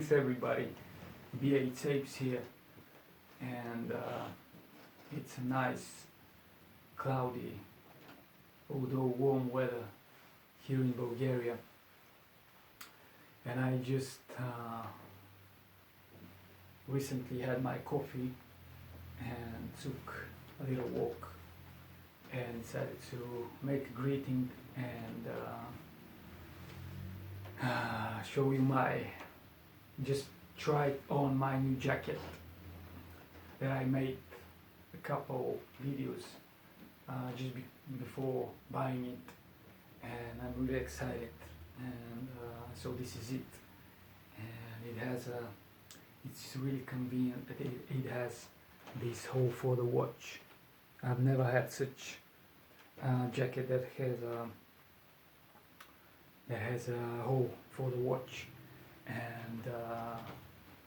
Greetings everybody, BA Tapes here, and it's a nice, cloudy, although warm weather here in Bulgaria, and I just recently had my coffee and took a little walk and decided to make a greeting and show you just try on my new jacket that I made a couple videos before buying it, and I'm really excited, and so this is it, and it's really convenient. It has this hole for the watch. I've never had such a jacket that has a hole for the watch, and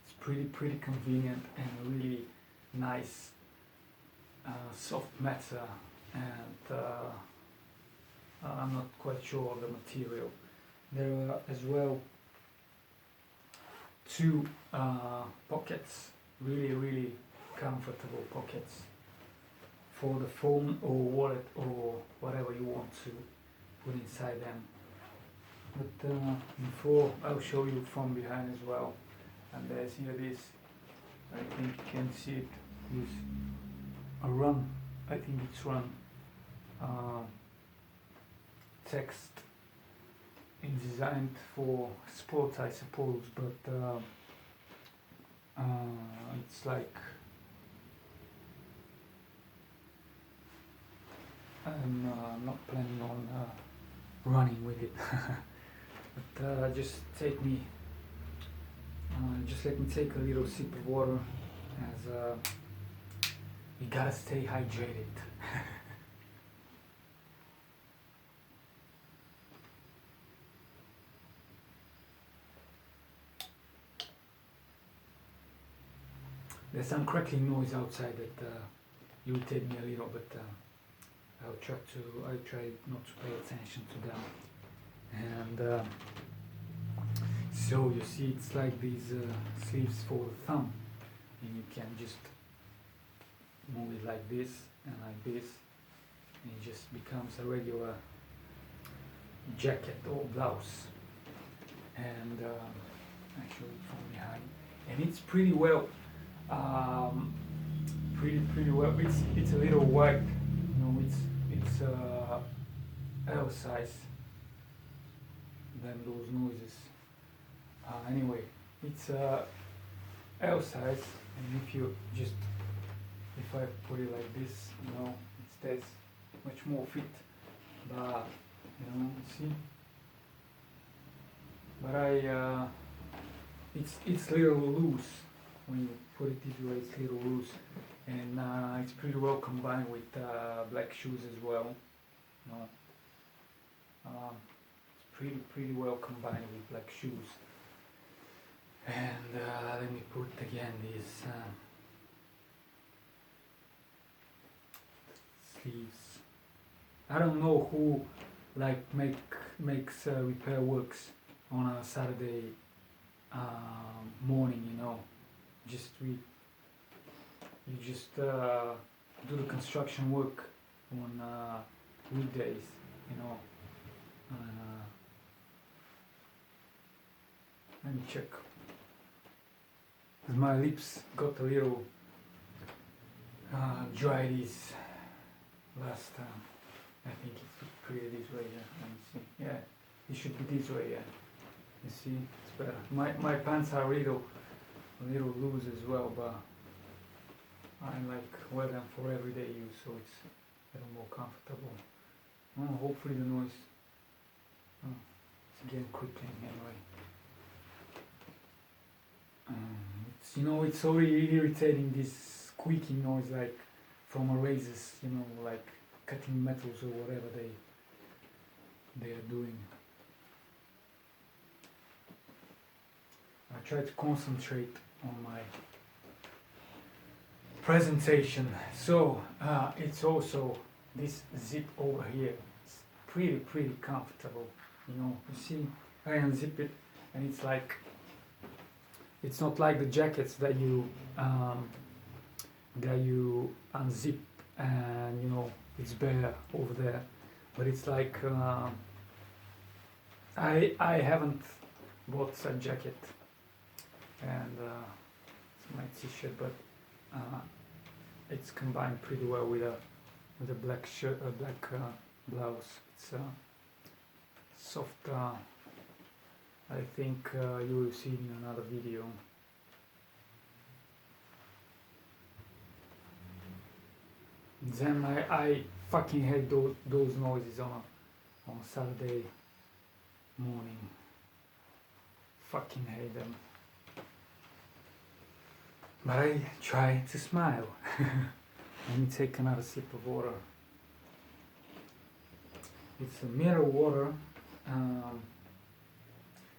it's pretty convenient and really nice, soft matter, and I'm not quite sure of the material. There are as well two pockets, really comfortable pockets for the phone or wallet or whatever you want to put inside them. But before, I'll show you from behind as well. And there's here this, I think you can see it, is a run, I think it's run text. It's designed for sports, I suppose, but it's like I'm not planning on running with it. But just let me take a little sip of water, as you gotta stay hydrated. There's some crackling noise outside that irritated me a little, but I'll try not to pay attention to them. And so you see, it's like these sleeves for the thumb, and you can just move it like this and like this, and it just becomes a regular jacket or blouse. And actually from behind, and it's pretty well, pretty well. It's a little wide, you know. It's L size than those noises. Anyway, it's L size, and if I put it like this, you know, it stays much more fit. But you know, see. But it's little loose when you put it this way. It's little loose, and it's pretty well combined with black shoes as well. You know, it's pretty well combined with black shoes. And let me put again these sleeves. I don't know who makes repair works on a Saturday morning, you know. You just do the construction work on weekdays, you know. Let me check. My lips got a little dry this last time. I think it's pretty this way, yeah. Let me see. Yeah, it should be this way, yeah. You see, it's better. My pants are a little loose as well, but I wear them for everyday use, so it's a little more comfortable. Hopefully the noise. It's again crickling anyway. You know, it's already irritating, this squeaking noise, like from erasers, you know, like cutting metals or whatever they are doing. I try to concentrate on my presentation. So it's also this zip over here. It's pretty comfortable, you know. You see, I unzip it, and it's like it's not like the jackets that you unzip and you know it's bare over there, but it's like I haven't bought such jacket, and it's my t-shirt, but it's combined pretty well with a black shirt, a black blouse. It's soft. I think you will see it in another video. Then I fucking hate those noises on Saturday morning. Fucking hate them. But I try to smile. Let me take another sip of water. It's a mineral water.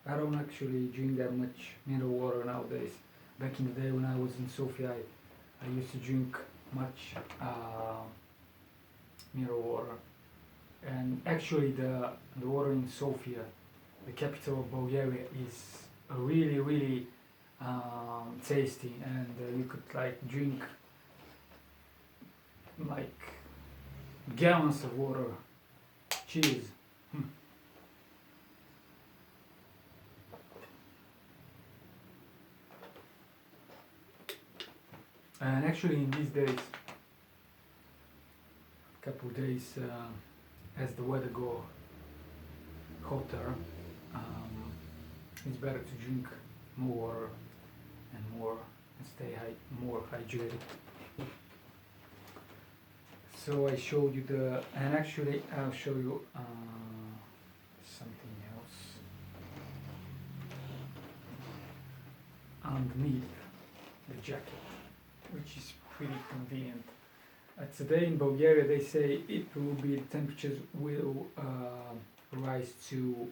I don't actually drink that much mineral water nowadays. Back in the day when I was in Sofia, I used to drink much mineral water. And actually the water in Sofia, the capital of Bulgaria, is really tasty, and you could like drink like gallons of water. Cheers. And actually in these days, couple of days, as the weather go hotter, it's better to drink more water and stay more hydrated. So I showed you and actually I'll show you something else underneath the jacket, which is pretty convenient. Today in Bulgaria they say the temperatures will rise to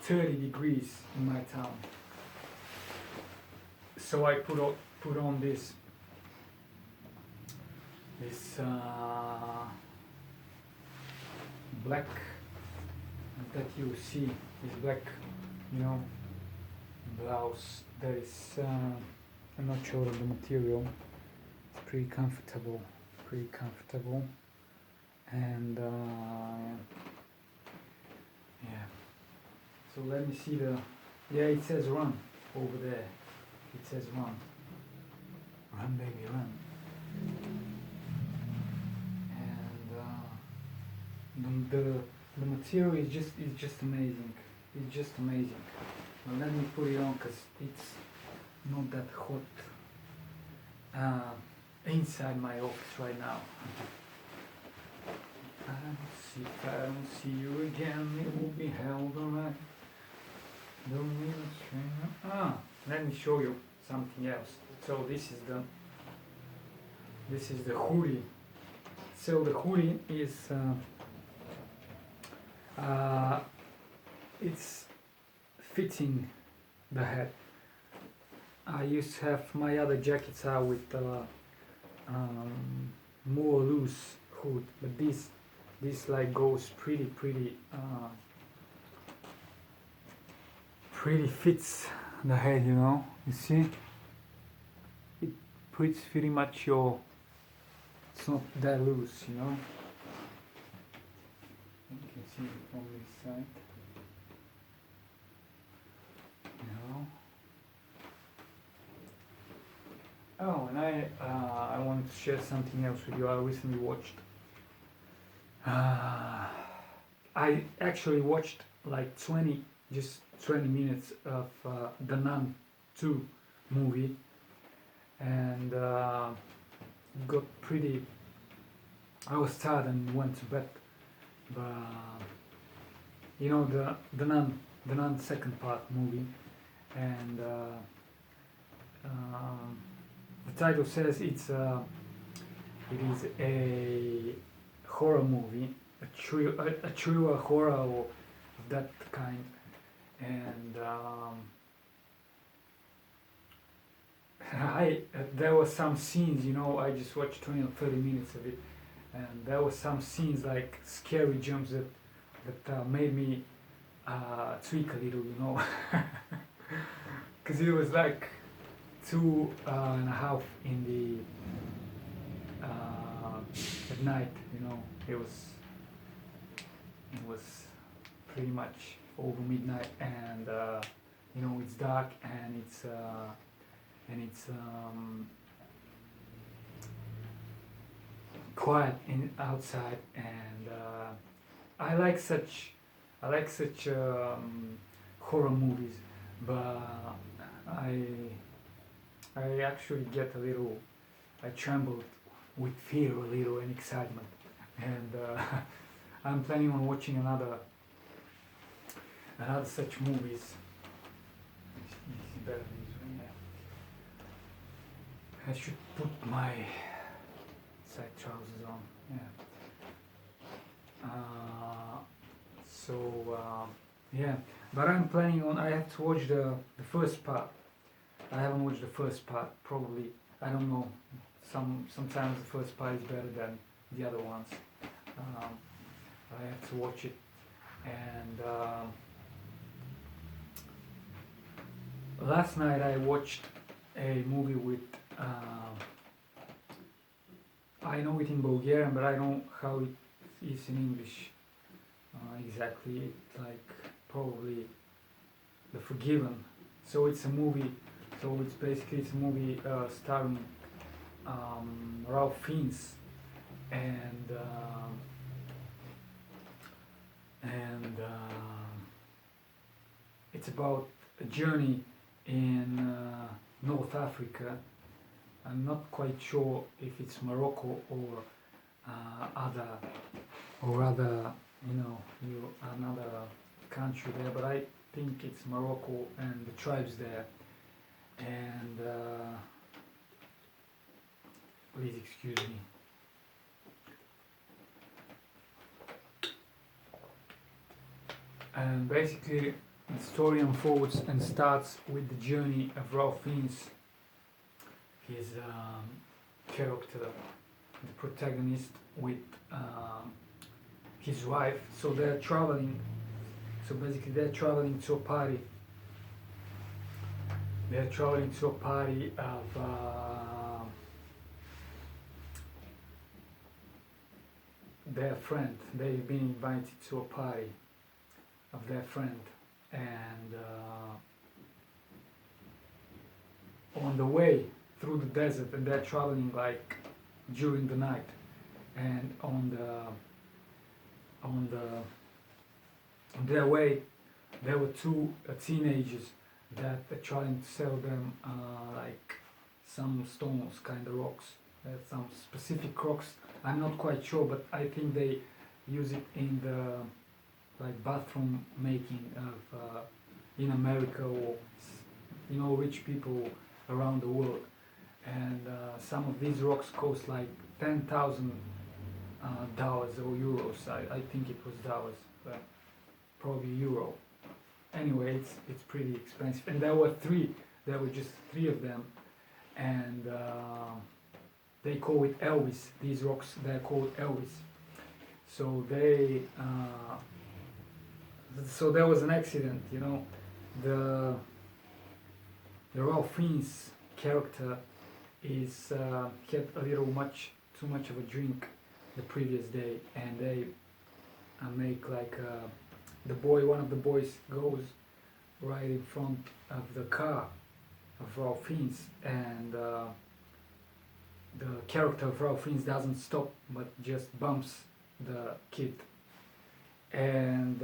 30 degrees in my town. So I put on this black that you see, this black, blouse. That is I'm not sure of the material. It's pretty comfortable, and yeah. So let me see it says run over there. It says run. Run, baby, run. And the material is just amazing. It's just amazing. Now let me put it on because it's not that hot inside my office right now. If I don't see you again, it will be hell alright. Don't need a string. Let me show you something else. So this is the hoodie. So the hoodie is it's fitting the head. I used to have my other jackets out with more loose hood, but this like goes pretty fits the head, you see, it puts pretty much it's not that loose, you can see it from this side, Oh, and I wanted to share something else with you. I recently watched I actually watched like 20 minutes of The Nun 2 movie, and got pretty. I was tired and went to bed, but the Nun second part movie, and the title says it is a horror movie, a true horror of that kind, and there were some scenes, I just watched 20 or 30 minutes of it, and there were some scenes like scary jumps that made me tweak a little, because it was like 2:30 in the at night. It was pretty much over midnight, and it's dark, and it's quiet outside, and I like such horror movies, but I I actually get a little, I trembled with fear a little and excitement, and I'm planning on watching another such movies. It's better than this one, yeah. I should put my side trousers on. Yeah. Yeah, but I'm planning on. I have to watch the first part. I haven't watched the first part. Probably, I don't know. Sometimes the first part is better than the other ones. I have to watch it, and last night I watched a movie with. I know it in Bulgarian, but I don't know how it is in English exactly. It's like probably The Forgiven. So it's a movie. So it's a movie starring Ralph Fiennes, and it's about a journey in North Africa. I'm not quite sure if it's Morocco or other another country there, but I think it's Morocco and the tribes there. And please excuse me. And basically, the story unfolds and starts with the journey of Ralph Fiennes, his character, the protagonist, with his wife. So they're traveling. So basically, they're traveling to a party. They're traveling to a party of their friend. They've been invited to a party of their friend, and on the way through the desert, and they're traveling like during the night, and on their way there were two teenagers that are trying to sell them like some stones, kind of rocks, some specific rocks. I'm not quite sure, but I think they use it in the like bathroom making of in America, or rich people around the world. And some of these rocks cost like $10,000 or euros. I think it was dollars, but probably euro. Anyway, it's pretty expensive. And there were just three of them, and they call it Elvis. These rocks, they're called Elvis. So so there was an accident. The Ralph Fiennes character is had a little too much of a drink the previous day, and they make like one of the boys goes right in front of the car of Ralph Fiennes, and the character of Ralph Fiennes doesn't stop but just bumps the kid, and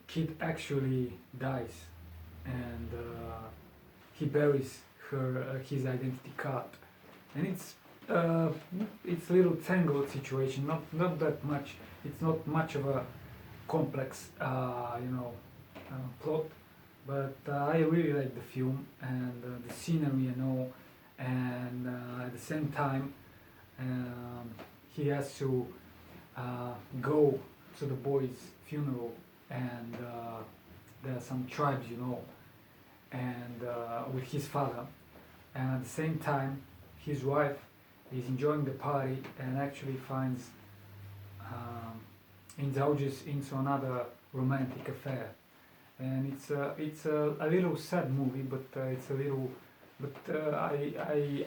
kid actually dies, and he buries his identity card, and it's a little tangled situation, not that much. It's not much of a complex plot, but I really like the film, and the scenery and all, and at the same time he has to go to the boy's funeral, and there are some tribes, and with his father, and at the same time his wife is enjoying the party and actually finds indulges into another romantic affair, and it's a little sad movie, but it's a little, but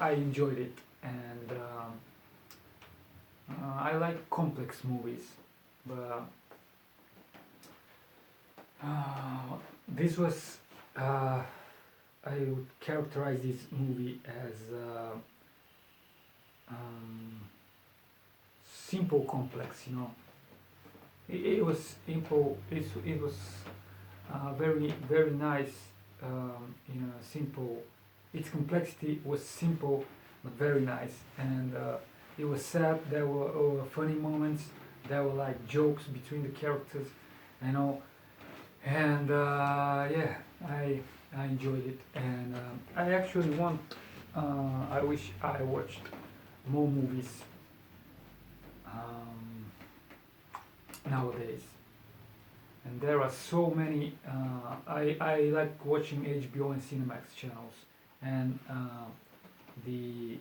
I enjoyed it, and I like complex movies, but this was I would characterize this movie as um, simple complex, you know. It was simple. It was very very nice in a simple. Its complexity was simple but very nice, and it was sad. There were funny moments. There were like jokes between the characters, you know, and yeah, I enjoyed it, and I actually want. I wish I watched more movies um, nowadays, and there are so many. I like watching HBO and Cinemax channels, and the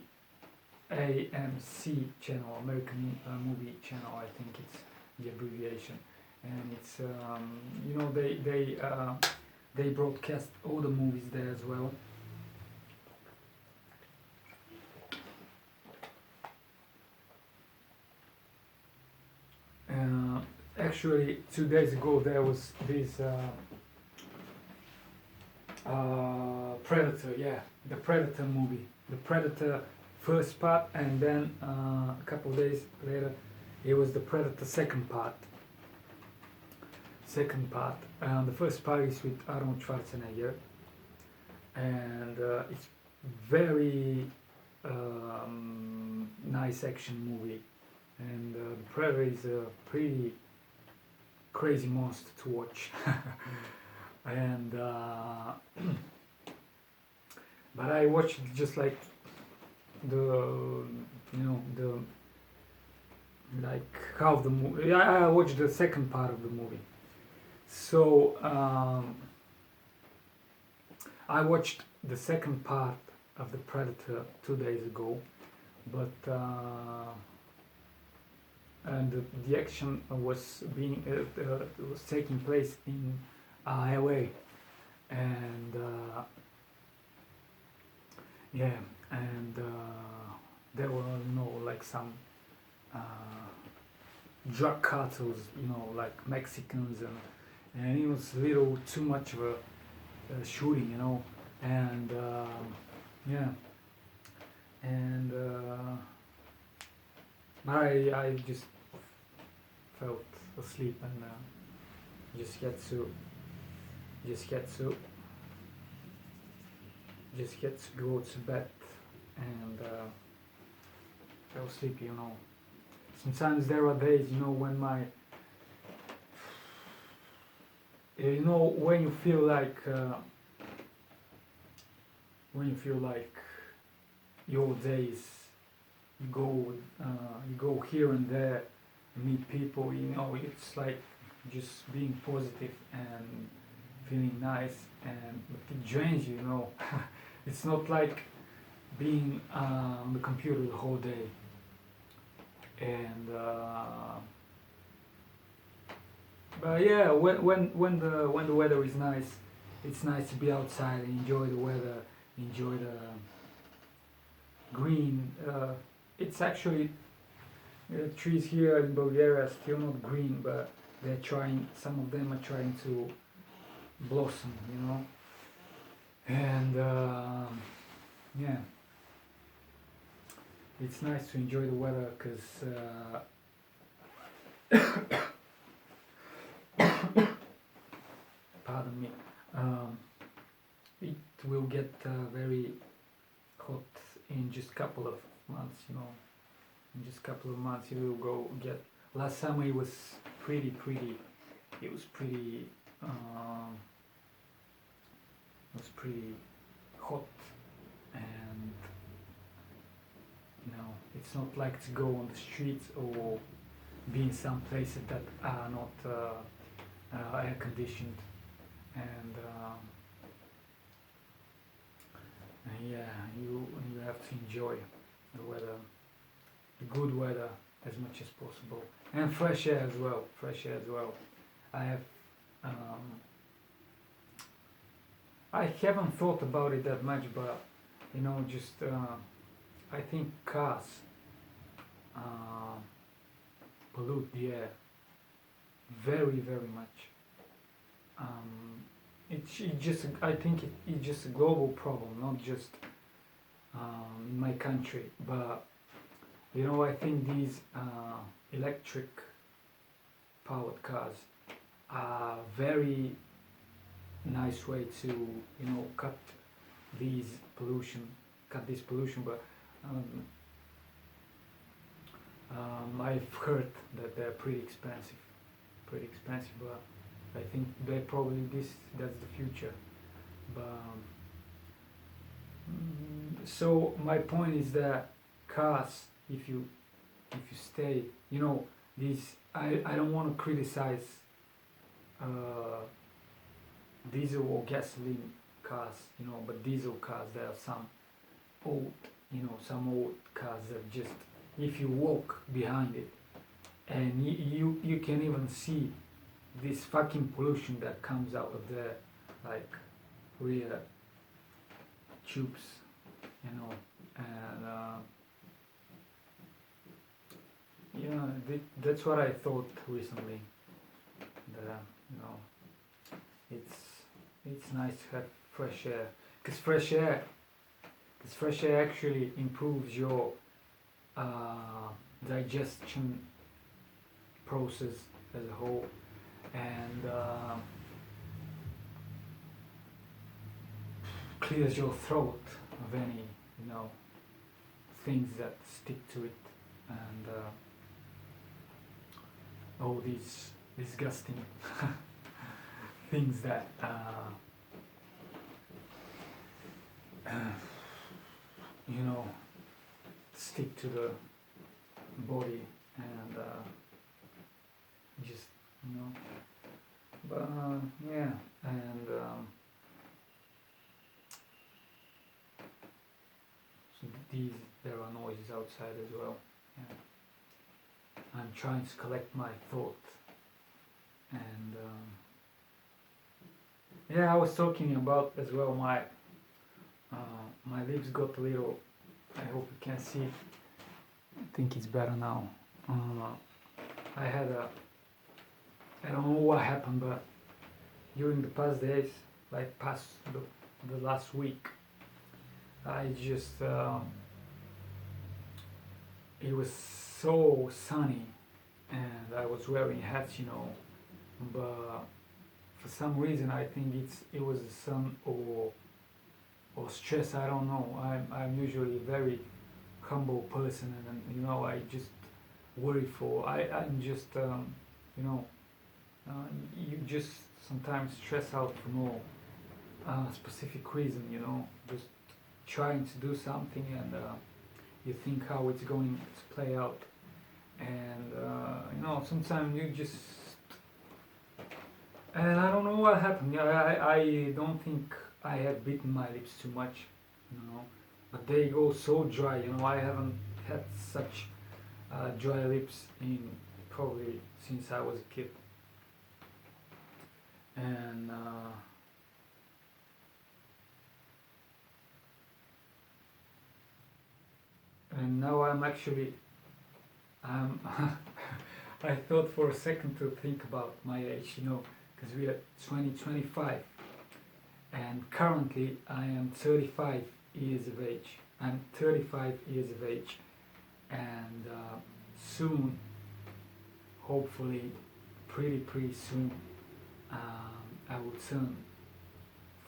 AMC channel, American Movie Channel. I think it's the abbreviation, and it's you know they broadcast all the movies there as well. Uh, Actually, 2 days ago there was this Predator, yeah, the Predator movie, the Predator first part, and then a couple of days later, it was the Predator second part. Second part. The first part is with Arnold Schwarzenegger, and it's very nice action movie. And the Predator is a pretty crazy monster to watch. And but I watched just like the you know the like half the movie. I watched the second part of the movie. So I watched the second part of the Predator 2 days ago, but and the action was being was taking place in LA, and yeah, and there were like some uh, drug cartels, like Mexicans, and it was a little too much of a shooting, and yeah, and I just felt asleep, and just get to just get to just get to go to bed, and fell sleepy. Sometimes there are days, when when you feel like your days you go here and there, meet people, it's like just being positive and feeling nice, and it drains you. It's not like being on the computer the whole day, and but yeah, when the weather is nice, it's nice to be outside and enjoy the weather, enjoy the green. It's actually trees here in Bulgaria are still not green, but some of them are trying to blossom, and yeah, it's nice to enjoy the weather, because pardon me, it will get very hot in just couple of months, in just couple of months it will go get. Last summer it was pretty it was pretty hot, and it's not like to go on the streets or be in some places that are not air conditioned, and yeah, you have to enjoy the weather, the good weather, as much as possible, and fresh air as well. Fresh air as well. I have. I haven't thought about it that much, but just I think cars uh, pollute the air very, very much. It just I think it's just a global problem, not just in my country. But I think these electric powered cars are very nice way to cut these pollution, cut this pollution. But I've heard that they're pretty expensive, but I think they probably that's the future. But so my point is that cars, if you stay, these I don't want to criticize diesel or gasoline cars, but diesel cars, there are some old, some old cars that just, if you walk behind it, and you can even see this fucking pollution that comes out of the like rear tubes, and that's what I thought recently. That it's nice to have fresh air, because fresh air actually improves your digestion process as a whole, and clears your throat of any things that stick to it, and all these disgusting things that stick to the body, and just but yeah, and so there are noises outside as well. Yeah. I'm trying to collect my thoughts, and I was talking about as well my lips got a little, I hope you can see, I think it's better now. I don't know what happened, but during the past days, like the last week, I just it was so sunny, and I was wearing hats, but for some reason I think it was the sun or stress. I don't know. I'm usually a very humble person, and I just worry for. I'm just you just sometimes stress out for no specific reason. Just trying to do something, and you think how it's going to play out, and sometimes you just, and I don't know what happened. I don't think I have bitten my lips too much, but they go so dry. I haven't had such dry lips in probably since I was a kid, and now I'm I thought for a second to think about my age, because we are 2025, and currently I am 35 years of age. I'm 35 years of age, and soon, hopefully, pretty soon, I will turn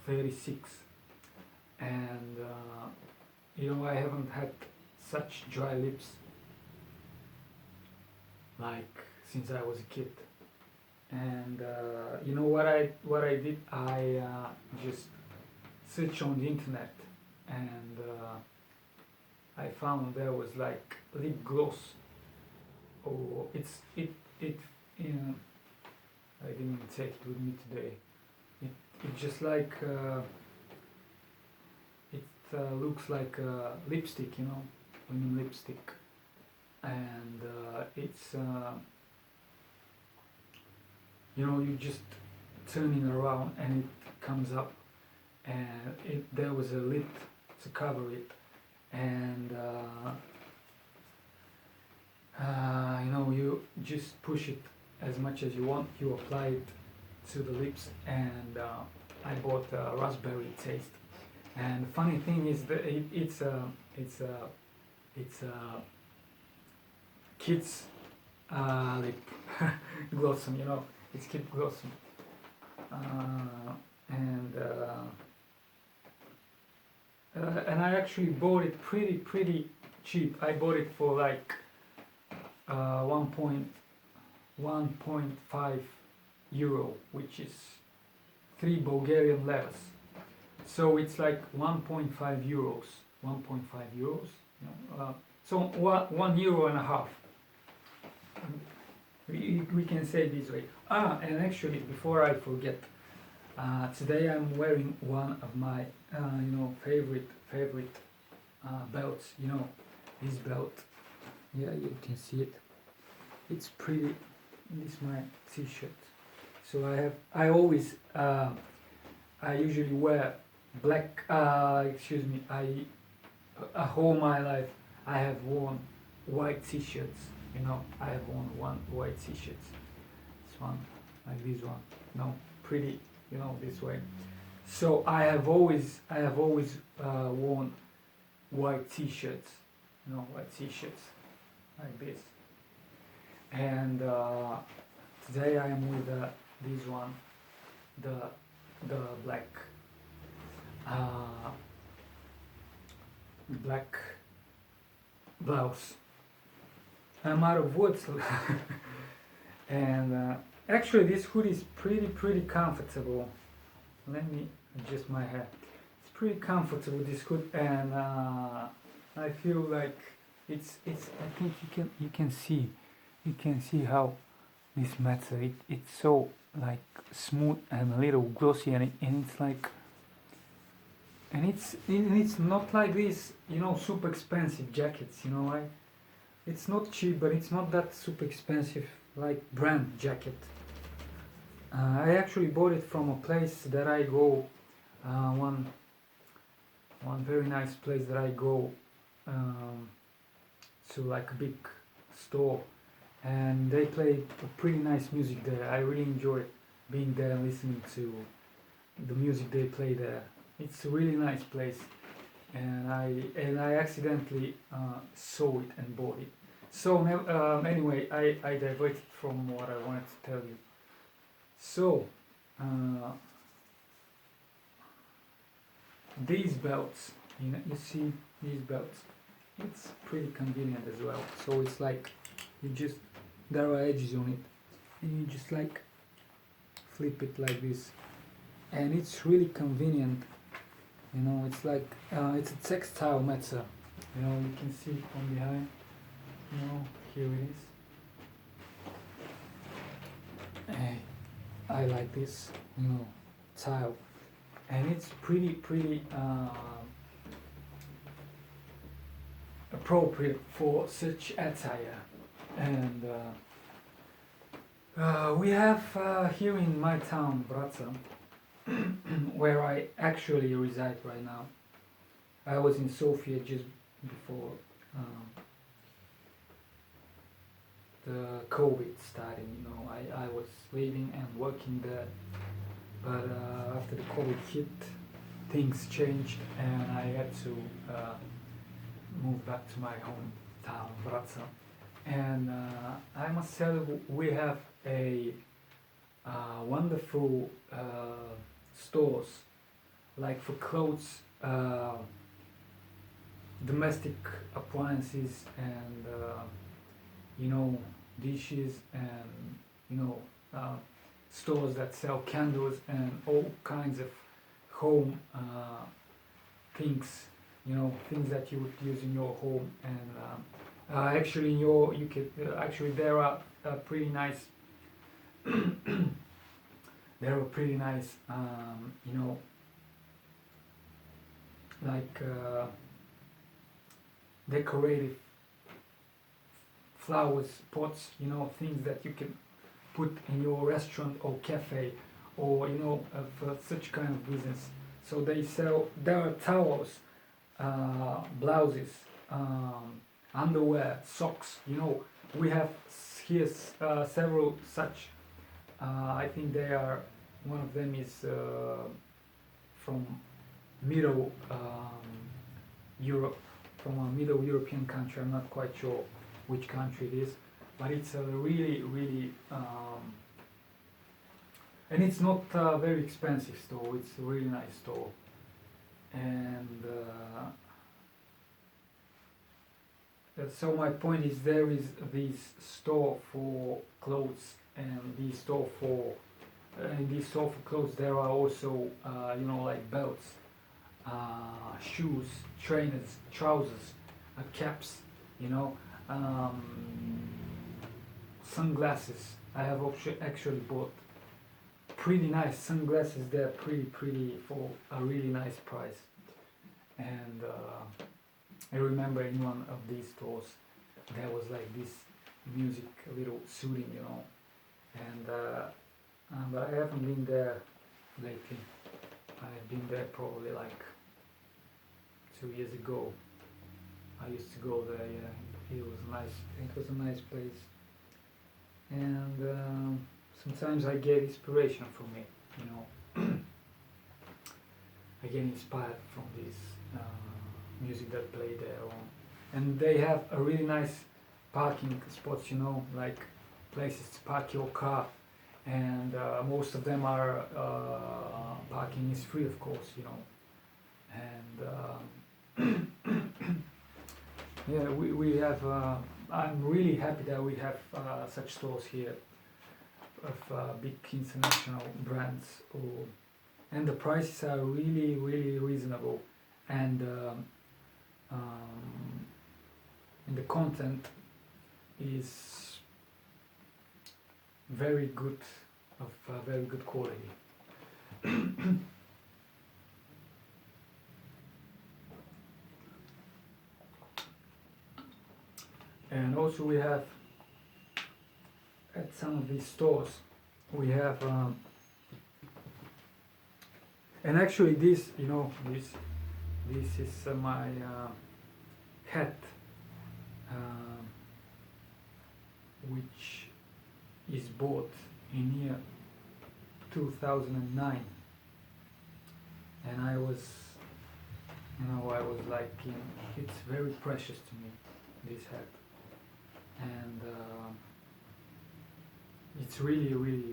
36, and I haven't had such dry lips like since I was a kid. And what I did, I just searched on the internet, and I found there was like lip gloss, or I didn't take it with me today. It just like it looks like lipstick, when you lipstick, and it's you know, you just turning around and it comes up, and there was a lid to cover it, and you know, you just push it as much as you want. You apply it to the lips, and I bought a raspberry taste. And the funny thing is that it's a kids lip blossom. You know, it's kid blossom, and and I actually bought it pretty cheap. I bought it for like 1.5 euro, which is 3 Bulgarian levas. So it's like 1.5 euros. 1.5 euros. You know, so 1 euro and a half. We can say it this way. And actually, before I forget, today I'm wearing one of my you know, favorite belts. You know, this belt. Yeah, you can see it. It's pretty. This is my t-shirt. So I usually wear black. Excuse me. All my life I have worn white t-shirts. You know, I have worn white t-shirts. This one, like this one. No, pretty. You know, this way. So I have always worn white t-shirts. You know, white t-shirts like this. And today I am with this one, the black black blouse. I'm out of words. And actually this hoodie is pretty comfortable. Let me adjust my hair. It's pretty comfortable, this hood, and I feel like it's I think you can see how this matter, it's so like smooth and a little glossy, and it's like, and it's not like this, you know, super expensive jackets, you know, like it's not cheap, but it's not that super expensive like brand jacket. I actually bought it from a place that I go, one very nice place that I go to, like a big store, and they play pretty nice music there. I really enjoy being there and listening to the music they play there. It's a really nice place, and I accidentally saw it and bought it. So anyway, I diverted from what I wanted to tell you. So these belts, you know, you see these belts, it's pretty convenient as well. So it's like there are edges on it, and you just like flip it like this, and it's really convenient. You know, it's like it's a textile matter. You know, you can see it from behind. You know, here it is. I like this, you know, tile, and it's pretty appropriate for such attire. And we have here in my town, Bratsa, where I actually reside right now. I was in Sofia just before the COVID started. You know, I was living and working there, but after the COVID hit, things changed, and I had to move back to my hometown, Vratsa. And I must tell you, we have a wonderful stores, like for clothes, domestic appliances, and you know, dishes, and you know, stores that sell candles and all kinds of home things, you know, things that you would use in your home. And actually you could actually there are pretty nice there are pretty nice you know, like decorative flowers, pots, things that you can put in your restaurant or cafe, or for such kind of business. So they sell. There are towels, blouses, underwear, socks. We have here several such. I think they are. One of them is from Middle Europe, from a Middle European country. I'm not quite sure which country it is, but it's a really, really, and it's not a very expensive store. It's a really nice store, and so my point is there is this store for clothes, and this store for in this store for clothes there are also like belts, shoes, trainers, trousers, caps, sunglasses. I have actually bought pretty nice sunglasses. They're pretty for a really nice price. And I remember in one of these stores there was like this music, a little soothing, and but I haven't been there lately. I've been there probably like 2 years ago. I used to go there. Yeah, it was nice. It was a nice place, and sometimes I get inspiration from it. I get inspired from this music that play there, and they have a really nice parking spots. Like places to park your car, and most of them are parking is free, of course. And yeah, we have. I'm really happy that we have such stores here of big international brands, and the prices are really, really reasonable, and the content is very good, of very good quality. And also we have at some of these stores we have and actually this this is my hat, which is bought in year 2009, and I was like, it's very precious to me, this hat, and it's really, really,